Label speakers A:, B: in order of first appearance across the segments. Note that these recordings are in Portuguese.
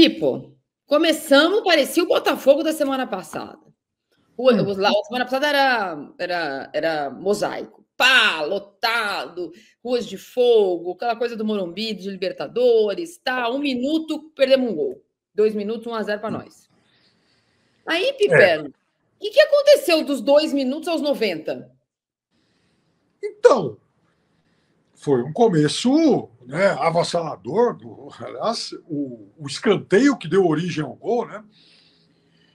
A: Pipo, começamos, parecia o Botafogo da semana passada. A semana passada era mosaico. Pá, lotado, ruas de fogo, aquela coisa do Morumbi, de Libertadores, tá? 1 minuto, perdemos um gol. 2 minutos, 1-0 para nós. Aí, Piperno, o que aconteceu dos 2 minutos aos 90?
B: Então, foi um começo, né, avassalador. Aliás, o escanteio que deu origem ao gol, né,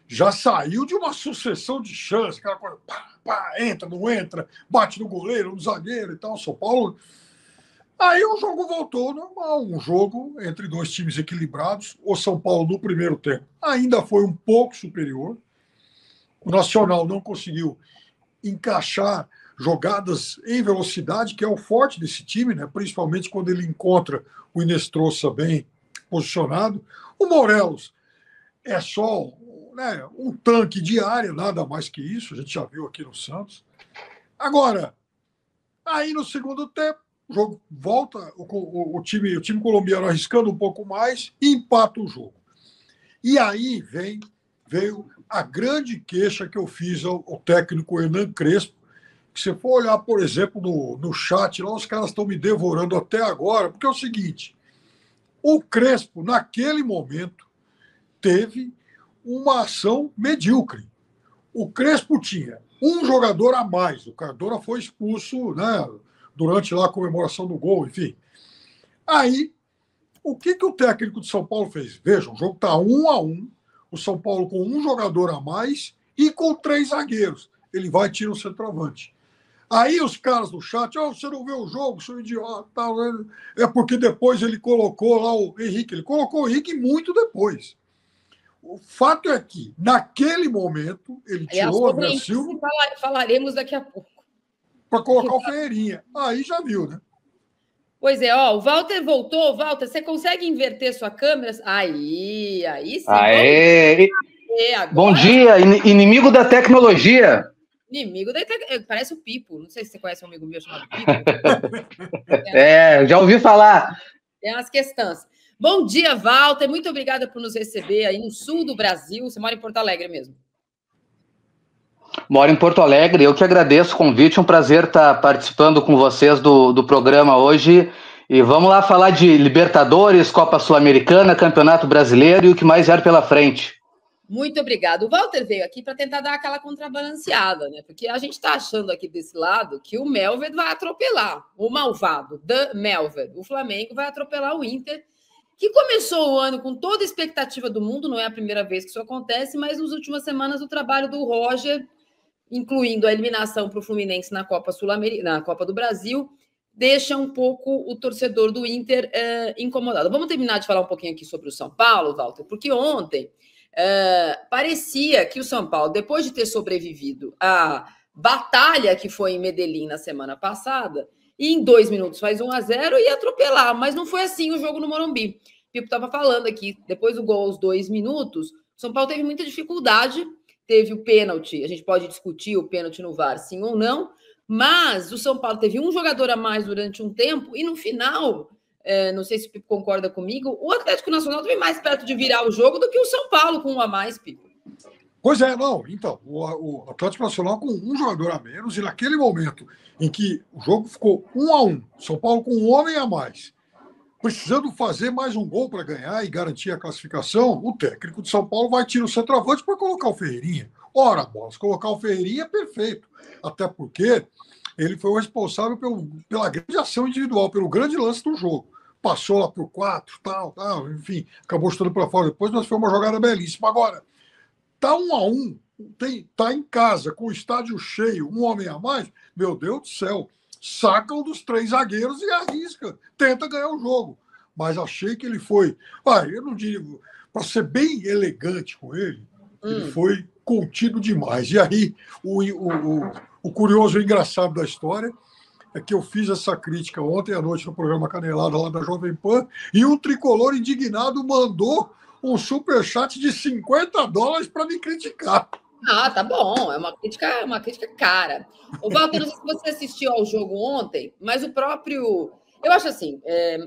B: já saiu de uma sucessão de chances, aquela coisa, pá, entra, não entra, bate no goleiro, no zagueiro e tal, São Paulo. Aí o jogo voltou normal, um jogo entre dois times equilibrados. O São Paulo, no primeiro tempo, ainda foi um pouco superior. O Nacional não conseguiu encaixar jogadas em velocidade, que é o forte desse time, né? Principalmente quando ele encontra o Inestrosa bem posicionado. O Morelos é só, né, um tanque de área, nada mais que isso, a gente já viu aqui no Santos. Agora, aí no segundo tempo, o jogo volta, o time colombiano arriscando um pouco mais e empata o jogo. E aí veio a grande queixa que eu fiz ao técnico Hernan Crespo. Se você for olhar, por exemplo, no chat, lá os caras estão me devorando até agora, porque é o seguinte, o Crespo, naquele momento, teve uma ação medíocre. O Crespo tinha um jogador a mais, o Cardona foi expulso, né, durante lá a comemoração do gol, enfim. Aí, o que o técnico de São Paulo fez? Veja, o jogo está 1-1, o São Paulo com um jogador a mais e com 3 zagueiros. Ele vai e tira o centroavante. Aí os caras do chat, você não vê o jogo, seu idiota. É porque depois ele colocou lá o Henrique. Ele colocou o Henrique muito depois. O fato é que, naquele momento, ele tirou o André Silva.
A: Falaremos daqui a pouco.
B: Para colocar o Ferreirinha. Aí já viu, né?
A: Pois é, o Walter voltou. Walter, você consegue inverter sua câmera? Aí sim.
C: Aê! Bom dia, inimigo da tecnologia.
A: Inimigo da tecnologia. Parece o Pipo. Não sei se você conhece um amigo meu chamado Pipo.
C: Já ouvi falar.
A: Tem umas questões. Bom dia, Walter. Muito obrigada por nos receber aí no sul do Brasil. Você mora em Porto Alegre mesmo?
C: Moro em Porto Alegre, eu que agradeço o convite, um prazer estar participando com vocês do programa hoje. E vamos lá falar de Libertadores, Copa Sul-Americana, Campeonato Brasileiro e o que mais vier pela frente.
A: Muito obrigado. O Walter veio aqui para tentar dar aquela contrabalanceada, né? Porque a gente está achando aqui desse lado que o Melved vai atropelar, o malvado, the Melved. O Flamengo vai atropelar o Inter, que começou o ano com toda a expectativa do mundo, não é a primeira vez que isso acontece, mas nas últimas semanas o trabalho do Roger, incluindo a eliminação para o Fluminense na Copa Sul-Americana, na Copa do Brasil, deixa um pouco o torcedor do Inter incomodado. Vamos terminar de falar um pouquinho aqui sobre o São Paulo, Walter, porque ontem parecia que o São Paulo, depois de ter sobrevivido à batalha que foi em Medellín na semana passada, e em 2 minutos faz 1-0 e ia atropelar, mas não foi assim o jogo no Morumbi. O Pipo estava falando aqui, depois do gol aos 2 minutos, o São Paulo teve muita dificuldade, teve o pênalti, a gente pode discutir o pênalti no VAR, sim ou não, mas o São Paulo teve um jogador a mais durante um tempo e no final, não sei se o Pipo concorda comigo, o Atlético Nacional esteve mais perto de virar o jogo do que o São Paulo com um a mais, Pipo.
B: Pois é, não. Então, o Atlético Nacional com um jogador a menos e naquele momento em que o jogo ficou 1-1, São Paulo com um homem a mais, precisando fazer mais um gol para ganhar e garantir a classificação, o técnico de São Paulo vai tirar o centroavante para colocar o Ferreirinha. Ora, bolas, colocar o Ferreirinha é perfeito. Até porque ele foi o responsável pela grande ação individual, pelo grande lance do jogo. Passou lá para o 4, tal, enfim, acabou chutando para fora depois, mas foi uma jogada belíssima. Agora, tá 1-1, tá em casa, com o estádio cheio, um homem a mais, meu Deus do céu, saca um dos 3 zagueiros e arrisca, tenta ganhar o jogo. Mas achei que ele foi, eu não digo, para ser bem elegante com ele, ele foi contido demais. E aí, o curioso e engraçado da história é que eu fiz essa crítica ontem à noite no programa Canelada lá da Jovem Pan, e um tricolor indignado mandou um superchat de $50 para me criticar.
A: Ah, tá bom. É uma crítica cara. O Walter, não sei se você assistiu ao jogo ontem, mas o próprio Eu acho assim,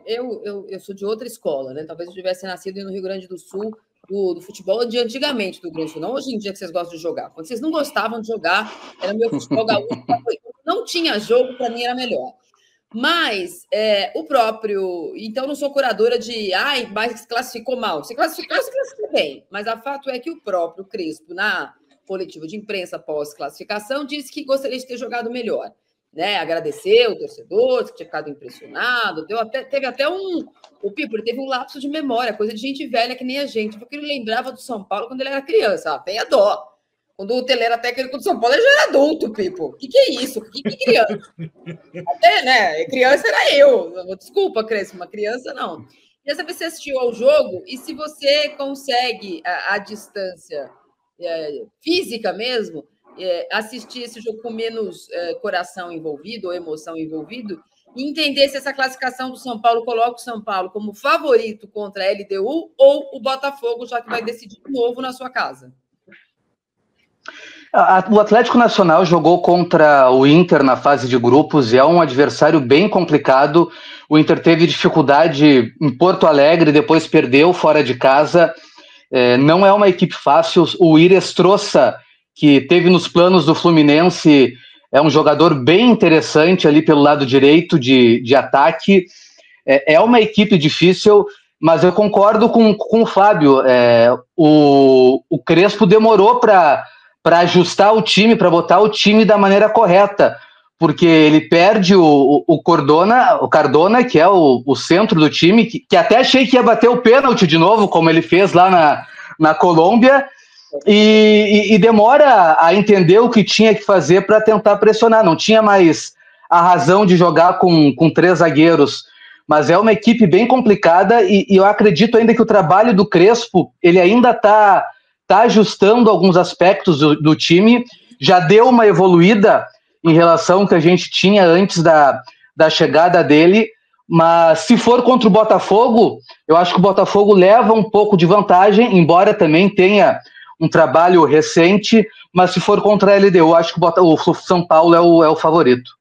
A: eu sou de outra escola, né? Talvez eu tivesse nascido no Rio Grande do Sul, do futebol de antigamente do Rio Grande do Sul, não hoje em dia que vocês gostam de jogar. Quando vocês não gostavam de jogar, era o meu futebol gaúcho favorito. Não tinha jogo, para mim era melhor. Mas o próprio... Então, não sou curadora de... mas se classificou mal. Se classificou bem. Mas o fato é que o próprio Crespo, na coletiva de imprensa pós-classificação, disse que gostaria de ter jogado melhor. Né? Agradeceu o torcedor, que tinha ficado impressionado. Teve até o Pipo, ele teve um lapso de memória, coisa de gente velha que nem a gente, porque ele lembrava do São Paulo quando ele era criança. Tenha dó. Quando o Tele era técnico do São Paulo, ele já era adulto, Pipo. Que é isso? Que criança? Até, né? Criança era eu. Desculpa, Crespo, uma criança não. E essa vez você assistiu ao jogo, e se você consegue, a distância física mesmo, assistir esse jogo com menos coração envolvido ou emoção envolvido, e entender se essa classificação do São Paulo coloca o São Paulo como favorito contra a LDU ou o Botafogo, já que vai decidir de novo na sua casa.
C: O Atlético Nacional jogou contra o Inter na fase de grupos e é um adversário bem complicado. O Inter teve dificuldade em Porto Alegre, depois perdeu fora de casa. Não é uma equipe fácil. O Ires Troça, que teve nos planos do Fluminense, é um jogador bem interessante ali pelo lado direito de ataque. É uma equipe difícil, mas eu concordo com o Fábio. O Crespo demorou para ajustar o time, para botar o time da maneira correta, porque ele perde o Cardona, que é o centro do time, que até achei que ia bater o pênalti de novo, como ele fez lá na Colômbia, e demora a entender o que tinha que fazer para tentar pressionar. Não tinha mais a razão de jogar com 3 zagueiros, mas é uma equipe bem complicada, e eu acredito ainda que o trabalho do Crespo, ele ainda está ajustando alguns aspectos do time, já deu uma evoluída em relação ao que a gente tinha antes da chegada dele, mas se for contra o Botafogo, eu acho que o Botafogo leva um pouco de vantagem, embora também tenha um trabalho recente, mas se for contra a LDU, eu acho que o São Paulo é o favorito.